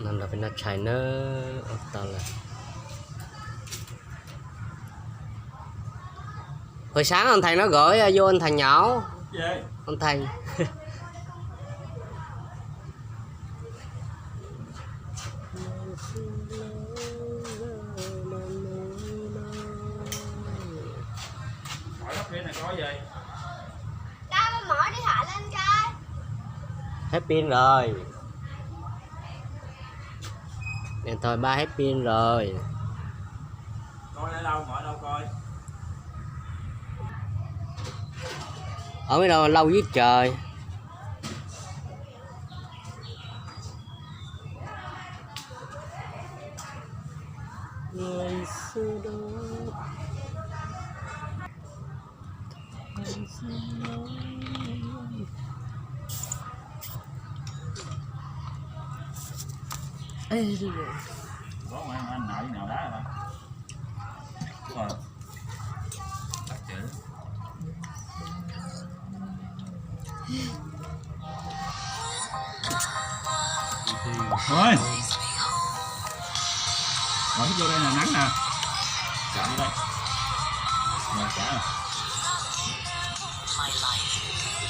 nên là phải nó chạy nó tao là hồi sáng anh Thành nó gửi vô anh Thành nhỏ anh Thành này có gì đâu mở đi thoại lên coi hết pin rồi điện thoại 3 hết pin rồi coi ở đâu mở đâu coi ở mấy đâu lâu với trời ngày xưa đó có anh nào nào đá rồi rồi bắt chữ thôi mở vô đây là nắng nè chạm vô đây nè chả nè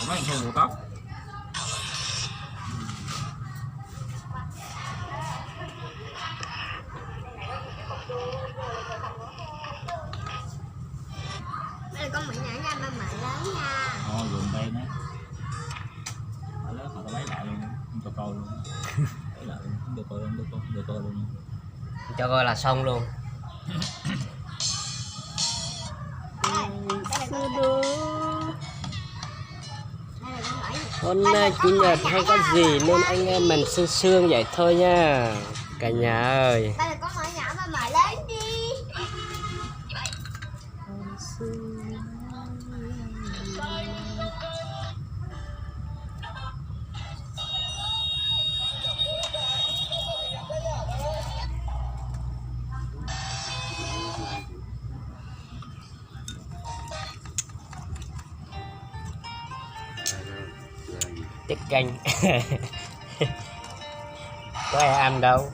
có mấy con tóc đây là con mẹ nhỏ nha, ba mẹ lớn nha. dùng đây nữa ở lớp họ lấy lại luôn không cho coi luôn lấy lại luôn không được coi luôn được coi luôn cho coi là xong luôn hôm nay chủ nhật không có gì nên anh em mình sương sương vậy thôi nha cả nhà ơi. Đây là con mẹ nhỏ, ba mẹ lớn đi. Tiết canh có ai ăn đâu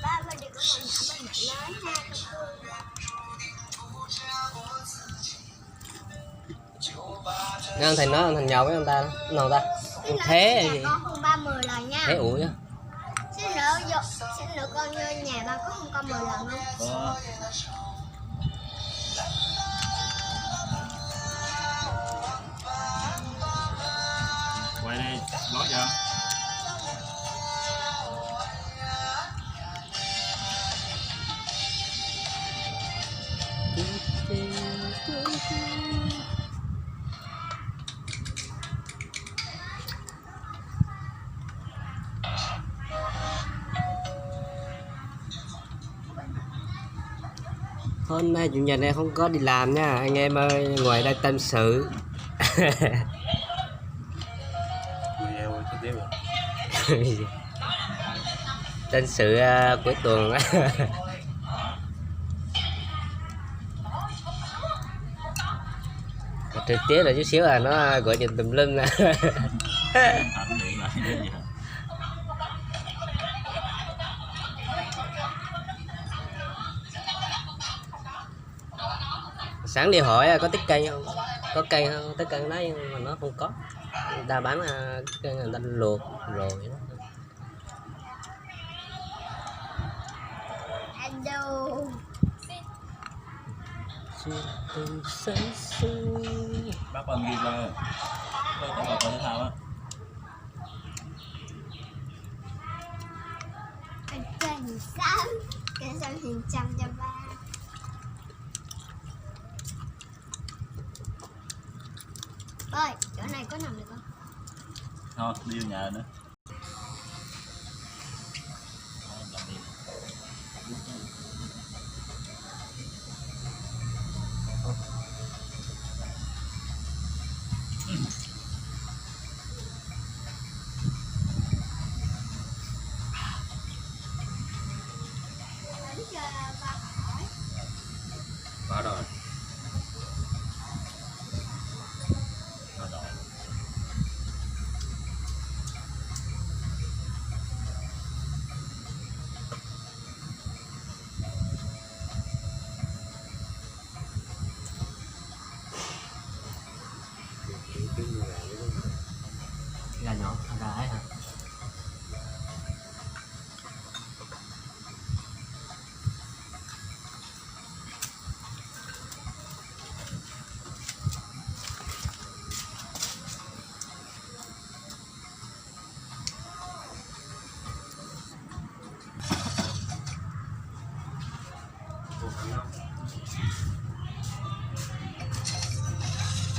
Ba mình đừng có mẹ nhỏ, ba mẹ lớn nha. anh Thành nói anh Thành nhậu với anh ta nào ta thế gì con hơn 30 lần nha. thế ủi á Xin nữa con vô nhà ba có hơn con 10 lần không? quay đây nói chưa hôm nay chủ nhật này không có đi làm nha anh em ơi ngoài đây tâm sự tâm sự cuối tuần trực tiếp là chút xíu là nó gọi điện tùm lum nè sáng đi hỏi có tiết cây không có cây không tiết cây đó nhưng mà nó không có người ta bán cây người ta luộc rồi đó. bác Vân đi ra tôi có thể thao á Cảnh hình trăm cho ba. Ơi, chỗ này có nằm được không? thôi đi vào nhà nữa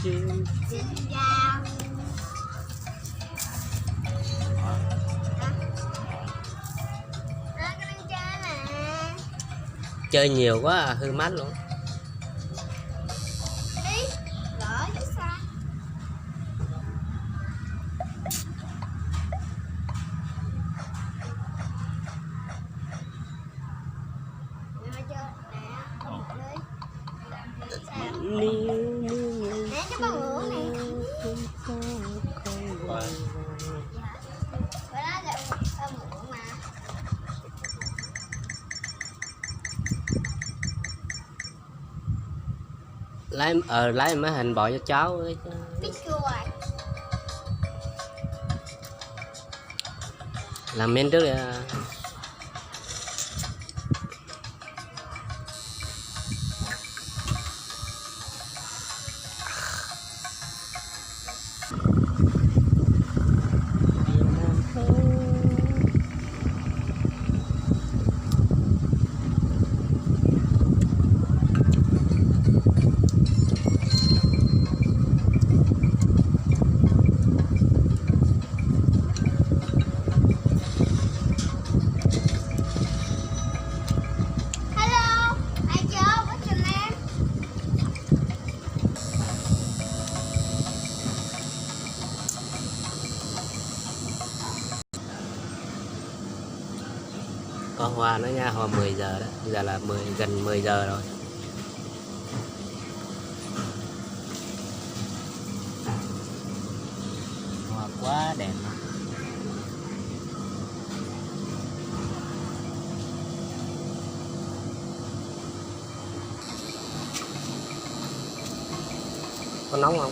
chim. Xin chào. Đó, cái đang chơi nè. Chơi nhiều quá à, hư mắt luôn. Đi, lỡ chứ sao. Nè, chơi nè, con ngựa đi. Sao? Nè, cho con ngựa nè. Rồi. Cái đó là con ngựa mà. Lấy mấy hình bỏ cho cháu ấy chứ. Biết chưa rồi. Làm men trước đi. Hello, ai chơi? What's your name? Có hoa nữa nha, hoa 10 giờ đó. Bây giờ là gần 10 giờ rồi. Hoa quá đẹp mà. Có nóng không?